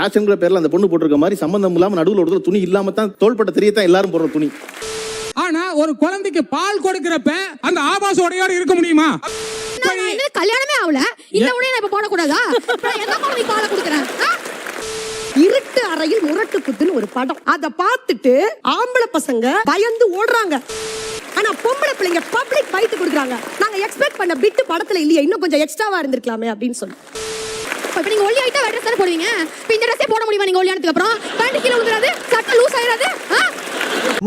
ஃபேஷன்ங்கிற பேர்ல அந்த பொண்ணு போட்டிருக்க மாதிரி சம்பந்தம் இல்லாம நடுவுல ஒரு துணி இல்லாம தான் தோள்பட்ட தெரியத்தான் எல்லாரும் போடுற துணி. ஆனா ஒரு குழந்தைக்கு பால் கொடுக்கறப்ப அந்த ஆபாச உடையோட இருக்க முடியுமா? கல்யாணமே ஆகல இந்த உடைய நான் இப்ப போடக்கூடாதா? என்ன பண்ணி பால் கொடுக்கறேன்? இருட்டு அறையில் முரட்டு குத்துன்னு ஒரு படம், அத பார்த்துட்டு ஆம்பளை பசங்க பயந்து ஓடுறாங்க. ஆனா பொம்பளை பிள்ளைங்க பப்ளிக் பைட் கொடுக்குறாங்க. நாங்க எக்ஸ்பெக்ட் பண்ண பிட் படத்துல இல்லையே, இன்னும் கொஞ்சம் எக்ஸ்ட்ராவா இருந்திருக்கலாமே அப்படின்னு சொல்லி. இப்ப நீங்க ஒல்லி ஆயிட்டா வேற ட்ரெஸ் போடுவீங்க. இப்ப இந்த ட்ரெஸ்ஸே போட முடியுமா நீங்க ஒல்லியானதுக்கு அப்புறம்? பேண்ட் கீழ விழுந்துறாது, சட்டை லூஸ் ஆயிராது.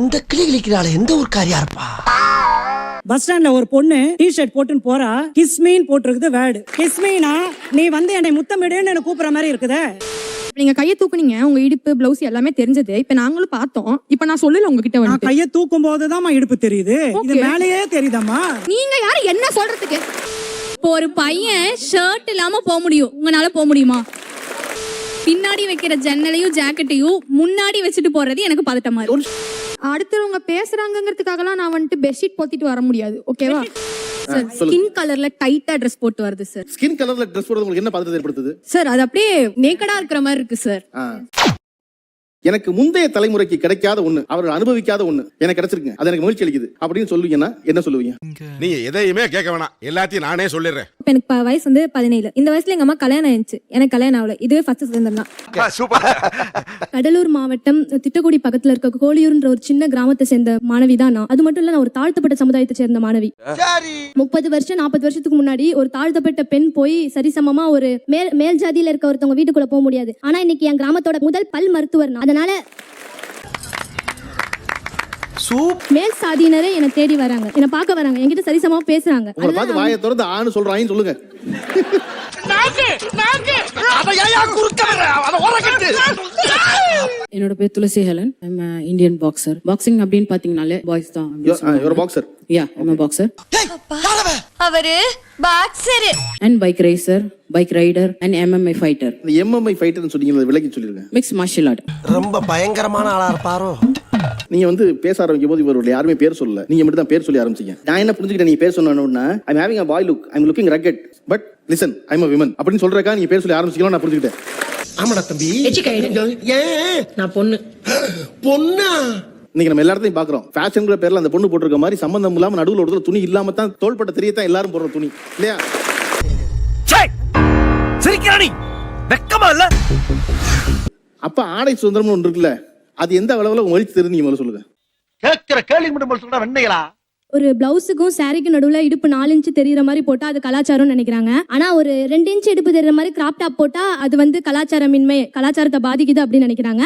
இந்த கிளி கிளிக்கிறாளே எந்த ஒரு காரியா இருப்பா? பஸ் ஸ்டாண்ட்ல ஒரு பொண்ணு டி-ஷர்ட் போட்டுன்னு போறா, கிஸ்மீன் போட்டுருக்குது வேர்டு. கிஸ்மீனா நீ வந்து என்னை முத்தமிடுன்னு என்ன கூப்பிடுற மாதிரி இருக்குதே. நீங்க கையை தூக்குனீங்க, உங்க இடுப்பு பிளவுஸ் எல்லாமே தெரிஞ்சது. இப்ப நாங்களும் பார்த்தோம். இப்ப நான் சொல்லல உங்ககிட்ட வந்து கையை தூக்கும் போதுதான் இடுப்பு தெரியுது, இது மேலேயே தெரியுதாமா? நீங்க யாரு என்ன சொல்றதுக்கு? இப்போ ஒரு பையன் ஷர்ட் இல்லாம போக முடியும், உங்களால போக முடியுமா? பின்னாடி வைக்கிற ஜன்னலையும் ஜாக்கெட்டையும் முன்னாடி வச்சுட்டு போறது எனக்கு பதட்டமா இருக்கு. அடுத்தவங்க பேசுறாங்கிறதுக்காகலாம் நான் வந்துட்டு பெட்ஷீட் போத்திட்டு வர முடியாது, ஓகேவா? சார் ஸ்கின் கலர்ல டைட்டா ட்ரெஸ் போட்டு வருது சார். ஸ்கின் கலர்ல ட்ரெஸ் போடுறது உங்களுக்கு என்ன பதட்டத்தை ஏற்படுத்துது? சார் அது அப்படியே நேக்கடா இருக்கிற மாதிரி இருக்கு சார். எனக்கு முந்தைய தலைமுறைக்கு கிடைக்காத ஒண்ணு, அவர்கள் அனுபவிக்காத ஒண்ணு எனக்கு கிடைச்சிருக்குங்க, அது எனக்கு மகிழ்ச்சி அளிக்குது அப்படின்னு சொல்லுவீங்கன்னா என்ன சொல்லுவீங்க? நீ எதையுமே கேட்க வேணாம், எல்லாத்தையும் நானே சொல்லிடுறேன். இப்ப எனக்கு வயசு வந்து 17. இந்த வயசுல எங்க அம்மா கல்யாணம் ஆயிடுச்சு, எனக்கு கல்யாணம் ஆகல. இதுவே ஃபர்ஸ்ட் சுதந்திரம் தான். கடலூர் மாவட்டம் திட்டக்குடி பக்கத்துல இருக்க கோழியூர்ன்ற ஒரு சின்ன கிராமத்தை சேர்ந்த மாணவி தான் நான். அது மட்டும் இல்ல, நான் ஒரு தாழ்த்தப்பட்ட சமுதாயத்தை சேர்ந்த மாணவி. 30 வருஷம் 40 வருஷத்துக்கு முன்னாடி ஒரு தாழ்த்தப்பட்ட பெண் போய் சரிசமமா ஒரு மேல் ஜாதியில இருக்க ஒருத்தவங்க வீட்டுக்குள்ள போக முடியாது. ஆனா இன்னைக்கு என் கிராமத்தோட முதல் பல் மருத்துவர் நான். அதனால மேல் சாதியினரே என்ன தேடி வராங்க, என்ன பார்க்க வராங்க, என்கிட்ட சரிசமமா பேசுறாங்க. உங்களை பார்த்து வாயை திறந்து ஆன்னு சொல்றாங்க சொல்லுங்க. என்னோட பேர் Tulasi Helen. I'm Indian boxer. Boxing அப்படின்னு பாத்தீங்கன்னாலே பாய்ஸ் தான். ஒரு boxer. Yeah, I'm a boxer. அவரு boxer and bike racer, bike rider and MMA fighter. இந்த MMA ஃபைட்டர்னு சொன்னீங்க, விலக்கி சொல்லிருங்க. Mixed martial art. ரொம்ப பயங்கரமான ஆளா இருப்பாரோ. நீங்க வந்து பேச ஆரம்பிக்கும் போது இவரோட யாருமே பேர் சொல்லல, நீங்க மட்டும் தான் பேர் சொல்லி ஆரம்பிச்சீங்க. நான் என்ன புரிஞ்சுக்கிட்டேன், நீங்க பேர் சொன்னோன்னா I'm having a boy look, I'm looking rugged, but listen, I'm a woman அப்படின்னு சொல்றதுக்காக நீங்க பேர் சொல்லி ஆரம்பிச்சீங்களா? நான் புரிஞ்சுக்கிட்டேன். ஆமாடா தம்பி. ஏன் நான் பொண்ணு பொண்ணா? இன்னைக்கு நம்ம எல்லா இடத்தையும் பாக்குறோம், ஃபேஷன்ங்கிற பேர்ல அந்த பொண்ணு போட்டிருக்க மாதிரி சம்பந்தம் இல்லாம நடுவுல ஒரு துணி இல்லாம தான் தோள்பட்ட தெரியத்தான் எல்லாரும் போடுற துணி இல்லையா? சிரிக்கிறானி வெக்கமா இல்ல? அப்ப ஆடை சுதந்திரம்னு ஒன்று இருக்குல்ல, அது எந்த அளவுல மொழிச்சு தெரிஞ்சு நீங்க முதல்ல சொல்லுங்க. கேட்கிற கேள்வி மட்டும் சொல்றா வெண்ணைகளா? ஒரு பிளவுஸுக்கும் சாரிக்கும் நடுவுல இடுப்பு 4 இன்ச் தெரியற மாதிரி போட்டா அது கலாச்சாரம்னு நினைக்கிறாங்க. ஆனா ஒரு 2 இன்ச் இடுப்பு தெரியற மாதிரி கிராப் டாப் போட்டா அது வந்து கலாச்சாரமின்மை, கலாச்சாரத்தை பாதிக்குது அப்படின்னு நினைக்கிறாங்க.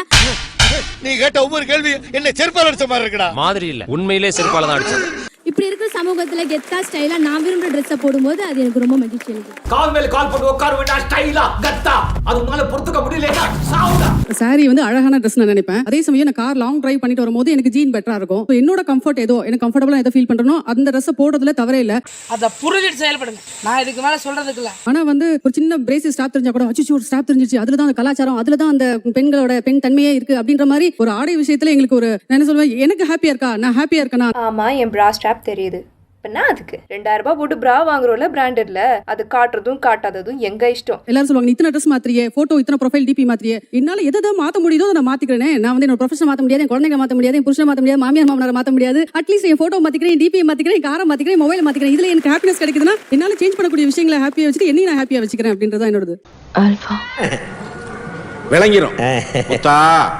நீ கேட்ட ஒவ்வொரு கேள்வி என்ன செருப்பால அடிச்ச மாதிரி இருக்குடா. மாதிரி இல்ல, உண்மையிலே செருப்பால தான் அடிச்சது. இப்படி இருக்கிற சமூகத்துல கெத்தா ஸ்டைலா நான் விரும்புற ட்ரெஸ்ஸை போடும்போது அது எனக்கு ரொம்ப மகிழ்ச்சி அளிக்குது. கால் மேல கால் போட்டு உட்கார விட்டா ஸ்டைலா கத்தா, அது உன்னால பொறுத்துக்க முடியலனா சாவுடா. சாரி வந்து அழகான ட்ரெஸ் நான் நினைப்பேன். அதே சமயம் நான் கார் லாங் டிரைவ் பண்ணிட்டு வரும்போது எனக்கு ஜீன் பெட்டரா இருக்கும். என்னோட கம்ஃபர்ட் ஏதோ எனக்கு கம்ஃபர்டபுளா எதை ஃபீல் பண்றனோ அந்த ட்ரெஸ் போடுறதுல தவறே இல்ல. அத புரிஞ்சிட்டு செயல்படுங்க. நான் இதுக்கு மேல சொல்றதுக்கு இல்ல. ஆனா வந்து ஒரு சின்ன பிரேசில் ஸ்டாப் தெரிஞ்சா கூட அச்சிச்சு ஒரு ஸ்டாப் தெரிஞ்சிச்சு, அதுல தான் அந்த கலாச்சாரம், அதுல தான் அந்த பெண்களோட பெண் தன்மையே இருக்கு அப்படின்ற மாதிரி ஒரு ஆடை விஷயத்துல எங்களுக்கு ஒரு என்ன சொல்லுவேன், எனக்கு ஹாப்பியா இருக்கா, நான் ஹாப்பியா இருக்கேனா? ஆமா, என் பிரா ஸ்ட்ராப் தெரியுது. இப்ப அதுக்கு 2000 ரூபாய் போட்டு பிரா வாங்குறோம்ல பிராண்டட்ல, அது காட்டுறதும் காட்டாததும் எங்க இஷ்டம். எல்லாரும் சொல்லுவாங்க இத்தனை ட்ரெஸ் மாத்திரியே, போட்டோ இத்தனை ப்ரொஃபைல் டிபி மாத்திரியே. என்னால எதை மாத்த முடியுதோ நான் மாத்திக்கிறேன். நான் வந்து என்னோட ப்ரொஃபஷன் மாத்த முடியாது, என் குழந்தைங்க மாத்த முடியாது, என் புருஷனை மாத்த முடியாது, மாமியார் மாமனாரை மாத்த முடியாது. அட்லீஸ்ட் என் போட்டோ மாத்திக்கிறேன், டிபி மாத்திக்கிறேன், காரை மாத்திக்கிறேன், மொபைல் மாத்திக்கிறேன். இதுல எனக்கு ஹாப்பினஸ் கிடைக்குதுன்னா என்னால சேஞ்ச் பண்ணக்கூடிய விஷயங்களை ஹாப்பியா வச்சுட்டு என்னையும் நான் ஹாப்பியா வச்சுக்கிறேன் அப்படின்றதா என்னோடது. ஆல்பா விளங்கிரும்.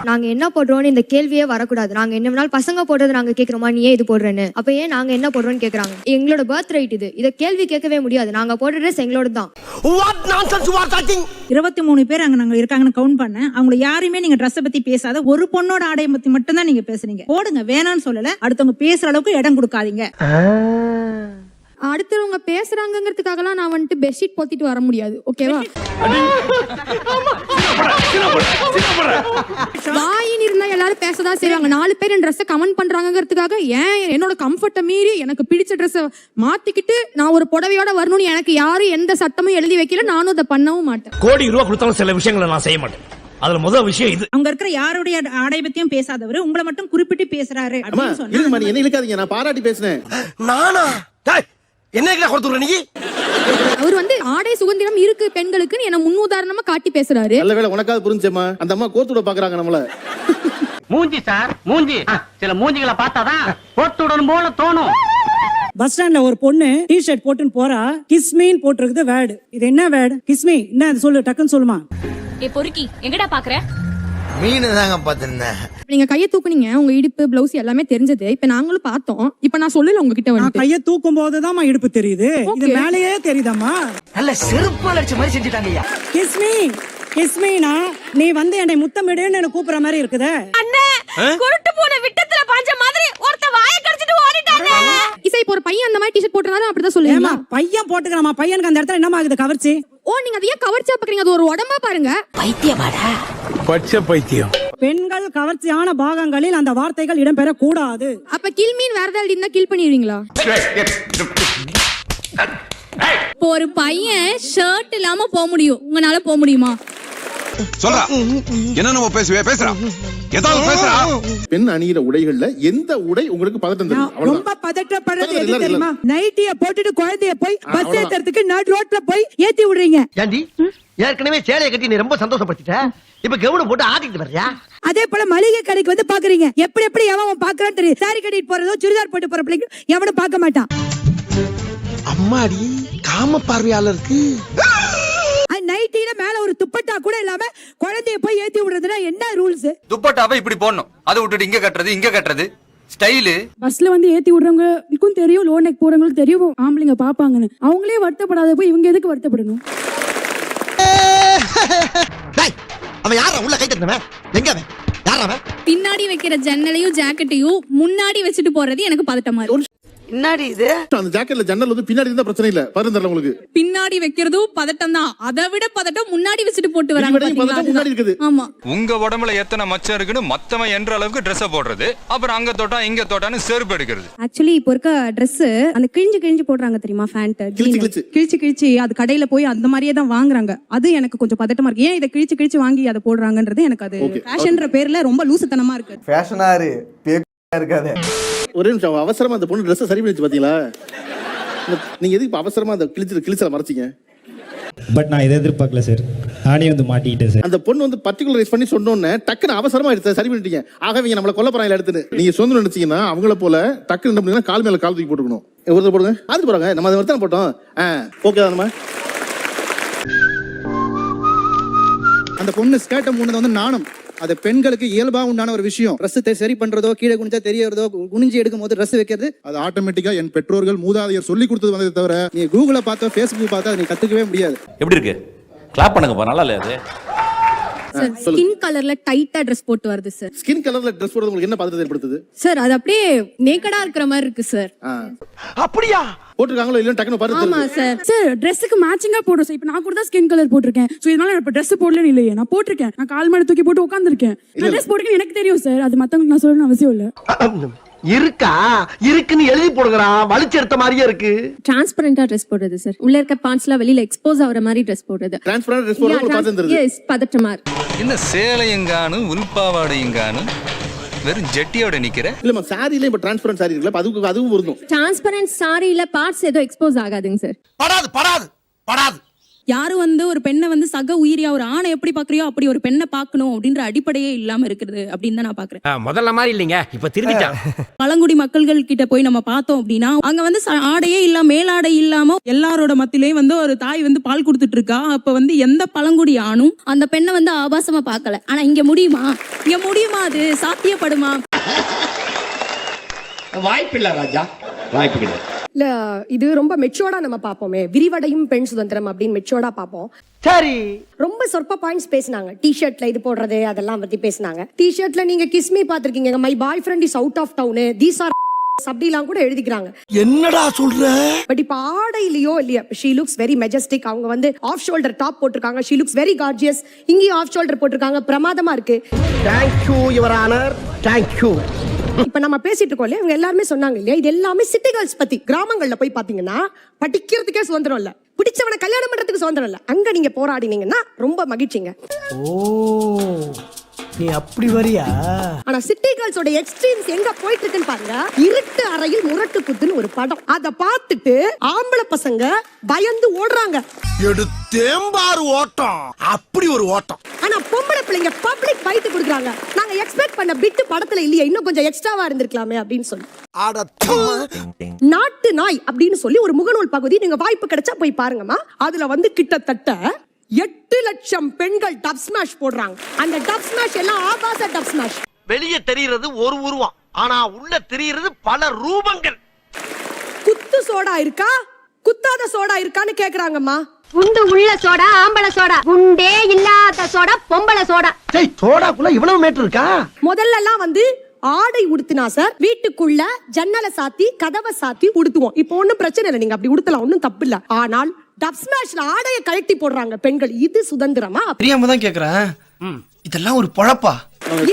நாங்க என்ன போடுறோம்னு இந்த கேள்வியே வரக்கூடாது. நாங்க என்ன வேணாலும் பசங்க போடுறது நாங்க கேக்குறோமா, நீ ஏன் இது போடுறேன்னு? அப்ப ஏன் நாங்க என்ன போடுறோம்னு கேக்குறாங்க. எங்களோட பர்த் ரைட் இது, இத கேள்வி கேட்கவே முடியாது. நாங்க போடுற ட்ரெஸ் எங்களோட தான். What nonsense you are talking? 23 பேர் நாங்க இருக்காங்கன்னு கவுண்ட் பண்ணேன். அவங்க யாரையுமே நீங்க ட்ரெஸ் பத்தி பேசாத, ஒரு பொண்ணோட ஆடையை பத்தி மட்டும் தான் நீங்க பேசுறீங்க. போடுங்க, வேணாம்னு சொல்லல, அடுத்தவங்க பேசுற அளவுக்கு இடம் கொடுக்காதீங்க. அடுத்தவங்க பேசுறாங்கிறதுக்காகலாம் நான் வந்துட்டு பெட்ஷீட் போத்திட்டு வர முடியாது, ஓகேவா? வாயின் இருந்தா எல்லாரும் பேசதான் செய்வாங்க. 4 பேர் என் ட்ரெஸ்ஸை கமெண்ட் பண்றாங்கிறதுக்காக ஏன் என்னோட கம்ஃபர்ட்டை மீறி எனக்கு பிடிச்ச ட்ரெஸ்ஸை மாத்திக்கிட்டு நான் ஒரு புடவையோட வரணும்னு எனக்கு யாரும் எந்த சட்டமும் எழுதி வைக்கல. நானும் அதை பண்ணவும் மாட்டேன். கோடி ரூபாய் கொடுத்தாலும் சில விஷயங்களை நான் செய்ய மாட்டேன். அதுல முதல் விஷயம் இது. அங்க இருக்கிற யாருடைய ஆடை பத்தியும் பேசாதவர் உங்களை மட்டும் குறிப்பிட்டு பேசுறாரு அப்படின்னு சொன்னா என்ன இழுக்காதீங்க, நான் பாராட்டி பேசுனேன். நானா? என்ன கொடுத்துற நீ? அவர் வந்து ஆடை சுதந்திரம் இருக்கு பெண்களுக்குன்னு என்ன முன்னுதாரணமா காட்டி பேசுறாரு. நல்ல வேளை உனக்காவது புரிஞ்சேம்மா. அந்த அம்மா கோர்த்துட பாக்குறாங்க நம்மள. மூஞ்சி சார் மூஞ்சி. சில மூஞ்சிகளை பார்த்தாதான் போட்டுடணும் போல தோணும். பஸ் ஸ்டாண்ட்ல ஒரு பொண்ணு டி-ஷர்ட் போட்டுன்னு போறா, கிஸ்மீன் போட்டிருக்குது வேர்டு. இது என்ன வேர்டு? கிஸ்மி என்ன அது சொல்லு, டக்குன்னு சொல்லுமா. ஏ பொறுக்கி எங்கடா பாக்குற? மீன் தாங்க பாத்திருந்தேன். நீங்க கையை தூக்குனீங்க, உங்க இடுப்பு பிளவுஸ் எல்லாமே தெரிஞ்சது. இப்ப நாங்களும் பார்த்தோம். இப்ப நான் சொல்லல உங்ககிட்ட வந்து. கையை தூக்கும் போதுதான் இடுப்பு தெரியுது, இது மேலேயே தெரியுதாமா? நல்ல செருப்பு அடிச்ச மாதிரி செஞ்சுட்டாங்கய்யா. கிஸ்மி கிஸ்மினா நீ வந்து என்னை முத்தமிடுன்னு என்ன கூப்பிடுற மாதிரி இருக்குதே. அண்ணே குருட்டு போன விட்டத்துல பாஞ்ச மாதிரி ஒருத்த வாயை கடிச்சிட்டு ஓடிட்டானே. இசை இப்போ ஒரு பையன் அந்த மாதிரி டி-ஷர்ட் போட்டுறாரு அப்படிதான் சொல்லுவீங்க. பையன் போட்டுக்கறாமா, பையனுக்கு அந்த இடத்துல என்னமா ஆகுது கவர்ச்சி? ஓ நீங்க அதையே கவர்ச்சியா பாக்குறீங்க, அது ஒரு உடம்பா பாருங்க. பைத்தியமாடா. பச்சை பைத்தியம். பெண்கள் கவர்ச்சியான பாகங்களில் அந்த வார்த்தைகள் இடம்பெற கூடாது. அப்ப கில் மீன் வேற ஏதாவது இருந்தா கில் பண்ணிடுவீங்களா? இப்போ ஒரு பையன் ஷர்ட் இல்லாம போக முடியும், உங்களால போக முடியுமா? சொல்றா என்ன நம்ம பேசுறா ஏதாவது பேசுறா. பெண் அணியிற உடைகள்ல எந்த உடை உங்களுக்கு பதட்டம் தரும்? ரொம்ப பதட்டப்படுறது எது தெரியுமா? நைட்டிய போட்டுட்டு குழந்தைய போய் பஸ் ஏத்துறதுக்கு நடு ரோட்ல போய் ஏத்தி விடுறீங்க. ஏண்டி ஏற்கனவே சேலையை கட்டி நீ ரொம்ப சந்தோஷப்படுத்திட்ட, இப்ப கவுன போட்டு ஆடிட்டு வர்றியா? அதே போல மளிகை கடைக்கு வந்து பாக்குறீங்க, எப்படி எவன் பாக்குறான்னு தெரியும். சாரி கட்டிட்டு போறதோ சுடிதார் போட்டு போற பிள்ளைங்க எவனும் பார்க்க மாட்டான். அம்மாடி காம பார்வையாளருக்கு நைட்டில மேல ஒரு துப்பட்டா கூட இல்லாம குழந்தைய போய் ஏத்தி விடுறதுனா என்ன ரூல்ஸ்? துப்பட்டாவை இப்படி போடணும், அதை விட்டுட்டு இங்க கட்டுறது ஸ்டைலு. பஸ்ல வந்து ஏத்தி விடுறவங்களுக்கும் தெரியும், லோ நெக் போறவங்களுக்கு தெரியும் ஆம்பளைங்க பாப்பாங்கன்னு. அவங்களே வருத்தப்படாத போய் இவங்க எதுக்கு வருத்தப்படணும்? அவன் யாரா உள்ள கை தட்டினவன்? எங்க அவன்? யாரா அவன்? பின்னாடி வைக்கிற ஜன்னலையும் ஜாக்கெட்டையும் முன்னாடி வச்சுட்டு போறது எனக்கு பதட்டமா இருக்கு. என்னடி இது? அந்த ஜாக்கெட்ல ஜன்னல் வந்து பின்னாடி இருந்தா பிரச்சனை இல்ல, பதட்டம் உங்களுக்கு. பின்னாடி வைக்கிறதும் பதட்டம் தான், அதை விட பதட்டம் முன்னாடி வச்சுட்டு போட்டு வராங்க. முன்னாடி இருக்குது. ஆமா, உங்க உடம்புல எத்தனை மச்சம் இருக்குன்னு மொத்தமா என்ற அளவுக்கு ட்ரெஸ் போடுறது, அப்புறம் அங்க தொட்டா இங்க தொட்டான்னு செருப்பு எடுக்கிறது. ஆக்சுவலி இப்போ இருக்க Dress அந்த கிழிஞ்சு போடுறாங்க தெரியுமா? ஃபேண்ட் கிழிச்சு அது கடையில போய் அந்த மாதிரியே தான் வாங்குறாங்க. அது எனக்கு கொஞ்சம் பதட்டமா இருக்கு. ஏன் இதை கிழிச்சு வாங்கி அதை போடுறாங்கன்றது எனக்கு அது ஃபேஷன்ற பேர்ல ரொம்ப லூசுத்தனமா இருக்கு. ஃபேஷனாரு இருக்காதே. ஒரே நிமிஷம், அவசரமா அந்த பொண்ணு ட்ரெஸ் சரி பண்ணிச்சு பாத்தீங்களா? நீங்க எதுக்கு அவசரமா அந்த கிழிச்சல மறைச்சீங்க? பட் நான் இதை எதிர்பார்க்கல சார், நானே வந்து மாட்டிக்கிட்டேன் சார். அந்த பொண்ணு வந்து பர்டிகுலரைஸ் பண்ணி சொன்னோன்னே டக்குன்னு அவசரமா எடுத்து சரி பண்ணிட்டீங்க. ஆகவே நம்மள கொல்ல போறாங்க எடுத்துன்னு நீங்க சொந்த நினைச்சீங்கன்னா அவங்கள போல டக்குன்னு என்ன பண்ணீங்கன்னா கால் மேல கால் தூக்கி போட்டுக்கணும். ஒருத்தர் போடுங்க, அது போறாங்க, நம்ம அதை தானே போட்டோம். ஓகே தான். நம்ம அந்த பொண்ணு ஸ்கேட்டை மூணது வந்து நாணம். அது பெண்களுக்கு இயல்பா உண்டான ஒரு விஷயம். ட்ரெஸ் சரி பண்றதோ, கீழே குனிஞ்சா தெரியறதோ, குனிஞ்சு எடுக்கும் போது ட்ரெஸ் வைக்கிறது அது ஆட்டோமேட்டிக்கா என் பெற்றோர்கள் மூதாதையர் சொல்லி கொடுத்தது வந்ததை தவிர நீ கூகுள பார்த்தோ ஃபேஸ்புக் பார்த்தா நீ கத்துக்கவே முடியாது. எப்படி இருக்கு? கிளாப் பண்ணுங்க, நல்லா இல்லையா அது? சார் ஸ்கின் கலர்ல டைட்டா Dress போட்டு வருது சார். ஸ்கின் கலர்ல Dress போடுறது உங்களுக்கு என்ன பதட்டத்தை ஏற்படுத்துது? சார் அது அப்படியே நேக்கடா இருக்கிற மாதிரி இருக்கு சார். அப்படியா போட்டுருக்காங்களோ இல்ல டக்குன்னு பாருங்க. ஆமா சார். சார் Dressக்கு மேட்சிங்கா போடுறோம் சார். இப்போ நான் கூட தான் ஸ்கின் கலர் போட்டிருக்கேன். சோ இதனால நான் இப்ப Dress போடலன்னு இல்லையே, நான் போட்டிருக்கேன். நான் கால் மேல தூக்கி போட்டு உட்கார்ந்திருக்கேன். நான் Dress போட்டுக்கேன்னு எனக்கு தெரியும் சார். அது மத்தவங்களுக்கு நான் சொல்லணும்னு அவசியம் இல்ல. இருக்குன்னு எழுதி போடுங்கடா, வலிச்சு எடுத்த மாதிரியே இருக்கு. டிரான்ஸ்பரண்டா Dress போடுறது சார். உள்ள இருக்க பார்ட்ஸ்லாம் வெளியில எக்ஸ்போஸ் ஆகுற மாதிரி Dress போடுறது. டிரான்ஸ்பரண்ட் Dress போடுறது உங்களுக்கு பதட்டம் தருது. எஸ், பதட்டமா இருக்கு. என்ன சேலையங்கானு உள்பாவாடையங்கானு வெறும் ஜெட்டியோட நிக்கிற? இல்லம்மா, சாரில இப்ப டிரான்ஸ்பரண்ட் சாரி இருக்குல்ல, அதுவும் வருதும். டிரான்ஸ்பரண்ட் சாரியில பார்ட்ஸ் ஏதோ எக்ஸ்போஸ் ஆகாதுங்க சார். படாது. யாரும் வந்து ஒரு பெண்ணை வந்து சக உயிரியா ஒரு ஆணை எப்படி பாக்குறியோ அப்படி ஒரு பெண்ணை பார்க்கணும் அப்படின்ற அடிப்படையே இல்லாம இருக்குது அப்படின்னு தான் நான் பாக்குறேன். முதல்ல மாதிரி இல்லைங்க, இப்ப திரும்பிட்டான். பழங்குடி மக்கள்கள் கிட்ட போய் நம்ம பார்த்தோம் அப்படின்னா அங்க வந்து ஆடையே இல்லாம மேலாடை இல்லாம எல்லாரோட மத்தியிலயும் வந்து ஒரு தாய் வந்து பால் கொடுத்துட்டு இருக்கா. அப்ப வந்து எந்த பழங்குடி ஆணும் அந்த பெண்ணை வந்து ஆபாசமா பார்க்கல. ஆனா இங்க முடியுமா? அது சாத்தியப்படுமா? வாய்ப்பில்லை ராஜா, வாய்ப்பு கிடையாது. இல்ல இது ரொம்ப மெச்சோர்டா நம்ம பாப்போமே, விரிவடையும் பெண் சுதந்திரம் அப்படின்னு மெச்சோர்டா பாப்போம். சரி, ரொம்ப சொற்ப பாயிண்ட்ஸ் பேசினாங்க. டி-ஷர்ட்ல இது போடுறது அதெல்லாம் பத்தி பேசினாங்க. டி-ஷர்ட்ல நீங்க கிஸ்மி பாத்திருக்கீங்க, my boyfriend is out of town, these are அப்படிலாம் கூட எழுதிக்கிறாங்க. என்னடா சொல்ற? பட் இப்ப ஆடையிலயோ இல்லையா, ஷீ லுக்ஸ் வெரி மெஜஸ்டிக். அவங்க வந்து ஆஃப் ஷோல்டர் டாப் போட்டிருக்காங்க. She looks very gorgeous. இங்கேயும் ஆஃப் ஷோல்டர் போட்டிருக்காங்க. பிரமாதமா இருக்கு. Thank you your honour, thank you. இப்ப நம்ம பேசிட்டு இருக்கோம் இல்லையா, இவங்க எல்லாருமே சொன்னாங்க இல்லையா, இது எல்லாமே சிட்டி கேர்ள்ஸ் பத்தி. கிராமங்கள்ல போய் பாத்தீங்கன்னா படிக்கிறதுக்கே சுதந்திரம் இல்ல, பிடிச்சவனை கல்யாணம் பண்றதுக்கு சுதந்திரம் இல்ல. அங்க நீங்க போராடினீங்கன்னா ரொம்ப மகிழ்ச்சிங்க. ஓ நீ அப்படி வரியா? ஆனா சிட்டி கேர்ள்ஸோட எக்ஸ்ட்ரீம்ஸ் எங்க போயிட்டு இருக்குன்னு பாருங்க. இருட்டு அறையில் முரட்டு குத்துன்னு ஒரு படம். அத பார்த்துட்டு ஆம்பளை பசங்க பயந்து ஓடுறாங்க. எடுத்தேம்பாரு ஓட்டம், அப்படி ஒரு ஓட்டம். ஆனா பொம்பளை பிள்ளைங்க பப்ளிக் ஃபைட் கொடுக்குறாங்க. நாங்க எக்ஸ்பெக்ட் பண்ண பிட் படத்துல இல்லையே, இன்னும் கொஞ்சம் எக்ஸ்ட்ராவா இருந்திருக்கலாமே அப்படின்னு சொல்லி. நாட்டு நாய் அப்படின்னு சொல்லி ஒரு முகநூல் பகுதி, நீங்க வாய்ப்பு கிடைச்சா போய் பாருங்கம்மா. அதுல வந்து கிட்டத்தட்ட 8 லட்சம் பெண்கள் டப் ஸ்மாஷ் போடுறாங்க. அந்த டப் ஸ்மாஷ் எல்லாம் ஆபாச டப் ஸ்மாஷ். வெளியே தெரிகிறது ஒரு உருவம், ஆனா உள்ள தெரிகிறது பல ரூபங்கள். குத்து சோடா இருக்கா, குத்தாத சோடா இருக்கான்னு கேக்குறாங்கம்மா. குண்டு உள்ள சோடா ஆம்பளை சோடா, குண்டே இல்லாத சோடா பொம்பளை சோடா. டேய், சோடாக்குள்ள இவ்வளவு மேட்டர் இருக்கா? முதல்ல எல்லாம் வந்து ஆடை உடுத்தினா சார் வீட்டுக்குள்ள ஜன்னலை சாத்தி கதவை சாத்தி உடுத்துவோம். இப்போ ஒண்ணும் பிரச்சனை இல்லை, நீங்க அப்படி உடுத்தலாம், ஒண்ணும் தப்பு இல்ல. ஆனால் டப் ஸ்மாஷ்ல ஆடையை கழட்டி போடுறாங்க பெண்கள். இது சுதந்திரமா? தெரியாம தான் கேக்குறேன். இதெல்லாம் ஒரு பொழப்பா?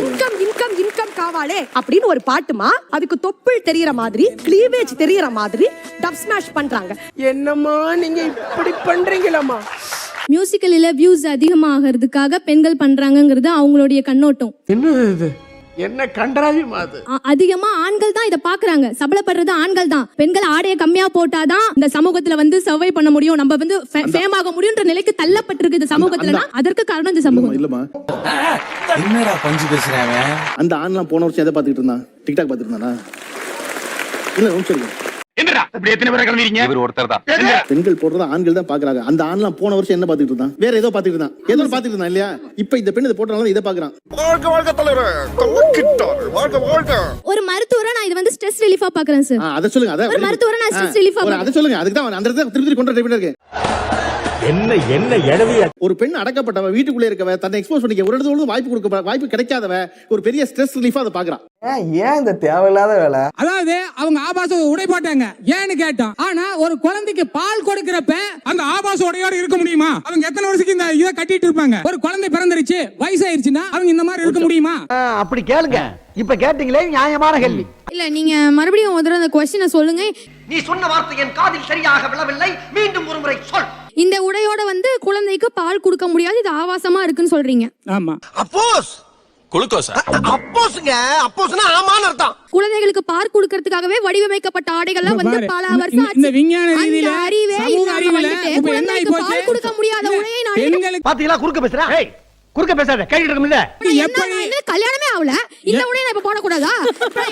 இன்கம் இன்கம் இன்கம் காவாலே அப்படின்னு ஒரு பாட்டுமா, அதுக்கு தொப்புள் தெரியற மாதிரி க்ளீவேஜ் தெரியற மாதிரி டப் ஸ்மாஷ் பண்றாங்க. என்னம்மா நீங்க இப்படி பண்றீங்களாமா? மியூசிக்கல்ல வியூஸ் அதிகமாகிறதுக்காக பெண்கள் பண்றாங்கங்கிறது அவங்களுடைய கண்ணோட்டம். என்ன இது? என்ன கண்டராஜமா அது? அதிகமா ஆண்கள் தான் இத பாக்குறாங்க. சபலப்படுறது ஆண்கள் தான். பெண்கள் ஆடையை கம்மியா போட்டாதான் இந்த சமூகத்துல வந்து சர்வை பண்ண முடியும், நம்ம வந்து ஃபேம் ஆக முடியும்ன்ற நிலைக்கு தள்ளப்பட்டிருக்கு இந்த சமூகத்துல. அதற்கு காரணம் இந்த சமூகம். இல்லமா, என்னடா பஞ்சு பேசுறாங்க? அந்த ஆண்லாம் போன வருஷம் எதை பார்த்துட்டு இருந்தான்? டிக்டாக் பார்த்துட்டு இருந்தானா? இல்ல சொல்லுங்க. என்னடா இப்படி எத்தனை பேரை கலந்தீங்க? இவர் ஒருத்தர் தான். பெண்கள் போடுறத ஆண்கள் தான் பாக்குறாங்க. அந்த ஆண்லாம் போன வருஷம் என்ன பார்த்துட்டு இருந்தான்? வேற ஏதோ பார்த்துட்டு இருந்தான், ஏதோ பார்த்துட்டு இருந்தான் இல்லையா? இப்ப இந்த பெண் இதை போட்டனால இதை பாக்குறான். வாழ்க வாழ்க தலைவரே, தவக்கிட்டார். வாழ்க வாழ்க. ஒரு மருத்துவரா நான் இது வந்து ஸ்ட்ரெஸ் ரிலீஃபா பாக்குறேன் சார். அத சொல்லுங்க. அத ஒரு மருத்துவரா நான் ஸ்ட்ரெஸ் ரிலீஃபா அத சொல்லுங்க. அதுக்கு தான் அந்த இடத்துல திருப்பி கொண்டு ட்ரை பண்ணிருக்கேன். என்ன எடவியா? ஒரு பெண் அடக்கப்பட்டவ, வீட்டுக்குள்ளே இருக்கவ, தன்னை எக்ஸ்போஸ் பண்ணிக்க ஒரு இடத்துல வாய்ப்பு கிடைக்காதவ, ஒரு பெரிய ஸ்ட்ரெஸ் ரிலீஃபா அதை பாக்குறான். ஏன் இந்த தேவையில்லாத வேலை? அதாவது அவங்க ஆபாச உடை போட்டாங்க, ஏன்னு கேட்டோம். ஆனா ஒரு குழந்தைக்கு பால் கொடுக்கறப்ப அந்த ஆபாச உடையோட இருக்க முடியுமா? அவங்க எத்தனை வருஷத்துக்கு இந்த இதை கட்டிட்டு இருப்பாங்க? ஒரு குழந்தை பிறந்துருச்சு, வயசாயிருச்சுன்னா அவங்க இந்த மாதிரி இருக்க முடியுமா? அப்படி கேளுங்க. இப்ப கேட்டீங்களே, நியாயமான கேள்வி. இல்ல நீங்க மறுபடியும் ஒரு தடவை அந்த क्वेश्चனை சொல்லுங்க. நீ சொன்ன வார்த்தை என் காதில் சரியாக விழவில்லை, மீண்டும் ஒரு முறை சொல். இந்த உடையோட வந்து குழந்தைக்கு பால் கொடுக்க முடியாது, இது ஆபாசமா இருக்குன்னு சொல்றீங்க. ஆமா. அப்போஸ் குளுக்கோஸ். அப்போஸ்ங்க, அப்போஸ்னா ஆமான்னு அர்த்தம். குழந்தைகளுக்கு பால் கொடுக்கிறதுக்காகவே வடிவமைக்கப்பட்ட ஆடைகள்லாம் வந்து பல வருஷம் ஆச்சு. இந்த விஞ்ஞான ரீதியில அறிவே சமூக அறிவில இப்ப என்ன ஆயி போச்சு? பால் கொடுக்க முடியாத உடையை நான் பெண்களுக்கு பாத்தீங்களா குறுக்க பேசுறா? ஏய், குறுக்க பேசாத, கேட்டிட்டு இருக்கோம்ல. எப்படி கல்யாணமே ஆகல, இந்த உடையை நான் இப்ப போட கூடாதா?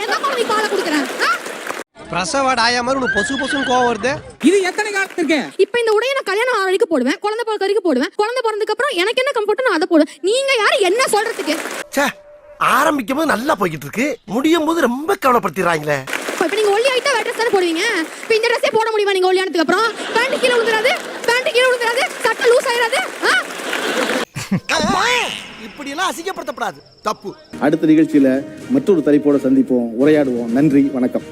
எந்த குழந்தைக்கு பால் கொடுக்கறேன்? பிரசவ டாயா மாதிரி உனக்கு பொசு பொசுன்னு கோவம் வருது. இது எத்தனை காலத்துக்கு? இப்ப இந்த உடையை நான் கல்யாணம் ஆக வரைக்கும் போடுவேன், குழந்தை பிறக்க வரைக்கும் போடுவேன், குழந்தை பிறந்ததுக்கு அப்புறம் எனக்கு என்ன கம்ஃபர்ட் நான் அதை போடுவேன். நீங்க யாரு என்ன சொல்றதுக்கு? ஆரம்பிக்கும் போது நல்லா போய்கிட்டு இருக்கு, முடியும் போது ரொம்ப கவலைப்படுத்திடுறாங்களே. இப்ப நீங்க ஒல்லி ஆயிட்டா வேற ட்ரெஸ் தான போடுவீங்க. இப்ப இந்த ட்ரெஸ்ஸே போட முடியுமா நீங்க ஒல்லியானதுக்கு அப்புறம்? பேண்ட் கீழ விழுந்துறாது, சட்டை லூஸ் ஆயிராது. இப்படி எல்லாம் அசிங்கப்படுத்தப்படாது, தப்பு. அடுத்த நிகழ்ச்சியில மற்றொரு தலைப்போட சந்திப்போம், உரையாடுவோம். நன்றி, வணக்கம்.